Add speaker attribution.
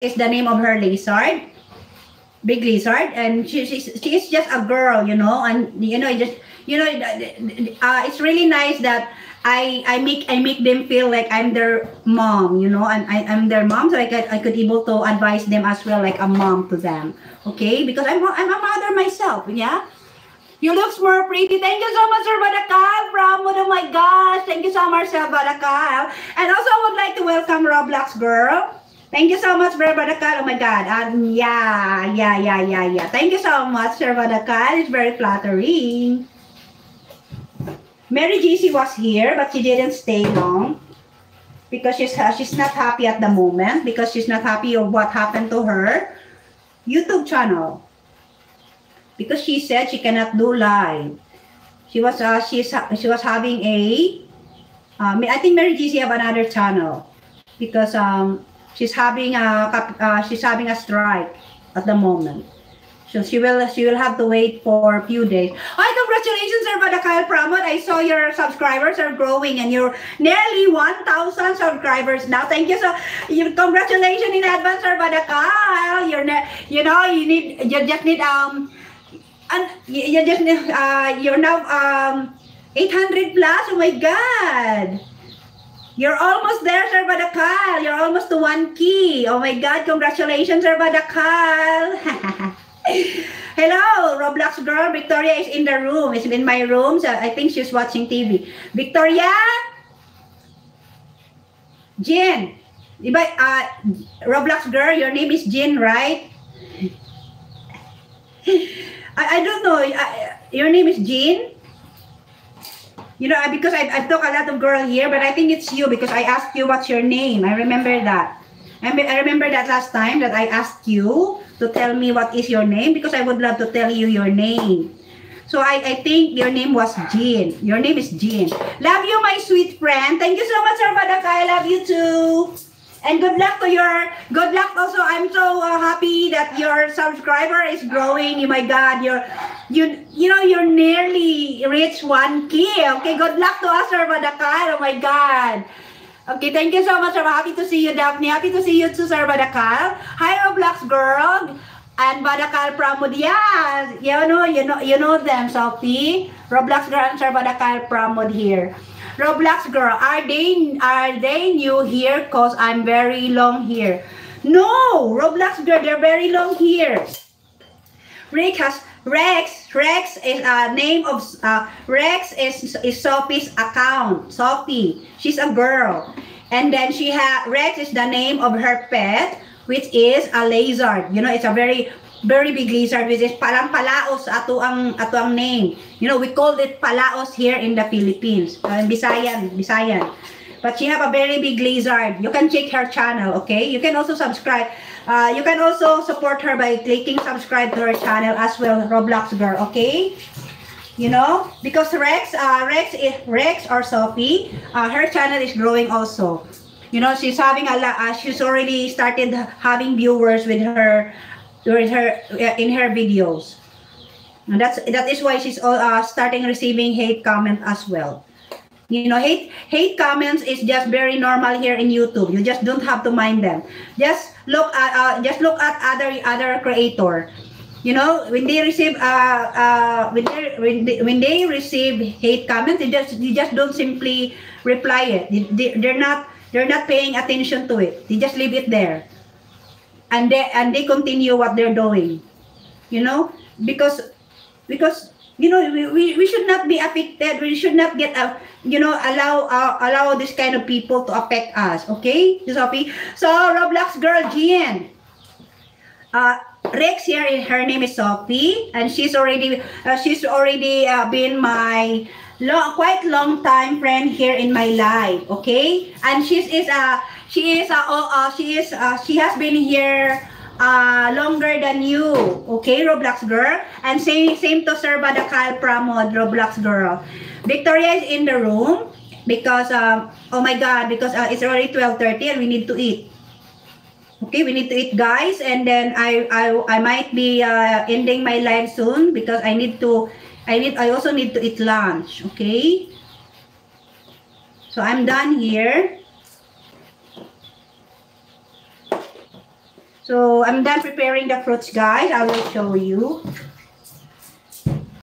Speaker 1: is the name of her lizard, big lizard, and she's just a girl, you know, and it's really nice that I make them feel like I'm their mom, you know, and I'm their mom, so I could able to advise them as well, like a mom to them, okay? Because I'm a mother myself, yeah. You look more pretty. Thank you so much, Sir Badakal. Oh my gosh. Thank you so much, Sir Badakal. And also, I would like to welcome Roblox Girl. Thank you so much, Sir Badakal. Oh my God. Yeah. Thank you so much, Sir Badakal. It's very flattering. Mary GC was here, but she didn't stay long because she's not happy at the moment, because she's not happy of what happened to her YouTube channel. Because she said she cannot do live. She was having a I think Mary GC have another channel because she's having a strike at the moment. So she will have to wait for a few days. Hi, congratulations, Sir Badakal Pramod. I saw your subscribers are growing and you're nearly 1,000 subscribers now. Thank you congratulations in advance, Sir Badakal. You just need and you just you're now 800 plus. Oh my God, you're almost there, Sir Badakal. You're almost to 1K. Oh my God, congratulations, Sir Badakal. Hello, Roblox Girl. Victoria is in the room. It's in my room, so I think she's watching TV. Victoria, Jen, Roblox Girl, your name is Jen, right? I don't know. Your name is Jean? You know, because I've talked a lot of girl here, but I think it's you because I asked you what's your name. I remember that. I remember that last time that I asked you to tell me what is your name because I would love to tell you your name. So I think your name was Jean. Your name is Jean. Love you, my sweet friend. Thank you so much, Sir Badakal. I love you too. And good luck also. I'm so happy that your subscriber is growing. Oh my God, you're nearly reached 1K. Okay, good luck to us, Sir Badakal. Oh my God. Okay, thank you so much. I'm happy to see you, Daphne. Happy to see you too, Sir Badakal. Hi, Roblox Girl and Badakal Pramod. Yeah, you know them, Sophie. Roblox Girl and Sir Badakal Pramod here. Roblox Girl, are they new here? Cause I'm very long here. No, Roblox Girl, they're very long here. Rex is a name of Rex is Sophie's account. Sophie, she's a girl, and then Rex is the name of her pet, which is a lizard. You know, it's a very big lizard, which is parang palaos ato ang name. You know, we call it palaos here in the Philippines. Bisayan. But she have a very big lizard. You can check her channel, okay? You can also subscribe. You can also support her by clicking subscribe to her channel as well, Roblox Girl, okay? You know, because Rex or Sophie, her channel is growing also. You know, she's having she's already started having viewers with her in her videos, and that is why she's starting receiving hate comment as well. You know, hate comments is just very normal here in YouTube. You just don't have to mind them. Just look at other creator. You know, when they receive when they receive hate comments, you just don't simply reply it. They're not paying attention to it. They just leave it there. And they continue what they're doing, you know, because you know, we should not be affected. We should not get allow this kind of people to affect us. Okay, Sophie. So Roblox Girl Jean, Rex here, her name is Sophie, and she's already been my quite long time friend here in my life. Okay, and she has been here longer than you. Okay, Roblox Girl, and same to Sir Badakal Pramod, Roblox Girl. Victoria is in the room because oh my God, because it's already 12:30 and we need to eat. Okay, we need to eat, guys, and then I might be ending my live soon because I also need to eat lunch. Okay, so I'm done here. So I'm done preparing the fruits, guys. I will show you.